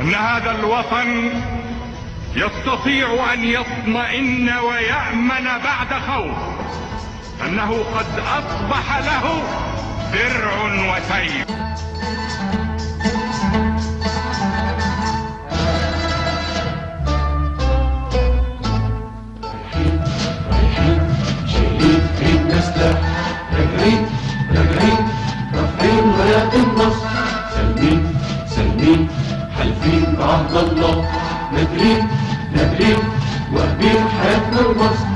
ان هذا الوطن يستطيع ان يطمئن ويأمن بعد خوف، انه قد اصبح له درع وسيف. شايلين في النسلة، راجعين رافعين رايات النصر، سالمين حالفين بعهد الله، نادرين واهبين حياتنا لمصر.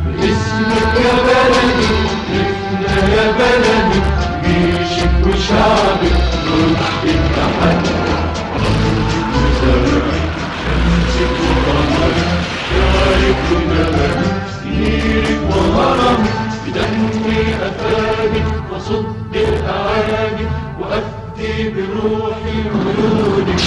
باسمك يا بلدي نفنا يا بلدي، جيشك وشعبك نرضي التحدي. مزارعك شمسك وقمرك، شعرك ونباتك، سيرك وهرمك، بدمي أفادي وصد الأعادي، وأفدي بروحي عيونك.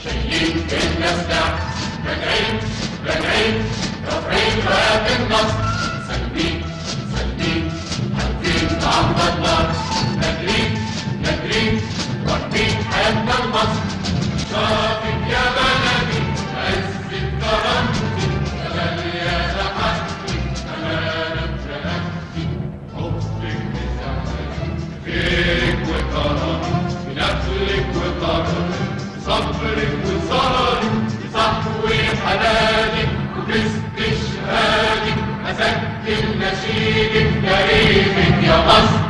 شايلين في النسلة، راجعين رافعين رايات النصر، سالمين حالفين بعهد الله، نادرين واخدين حياتنا لمصر. شافك يا بلدي عزة كرامتي، غالية لحقي أمانة رقبتي، حبك مساحتي خيرك وكرمك، بنخلك وكرمك، صبرك وسهرك، بصحوي حنانك وباستشهادك، أسجل نشيدك تاريخك يا مصر.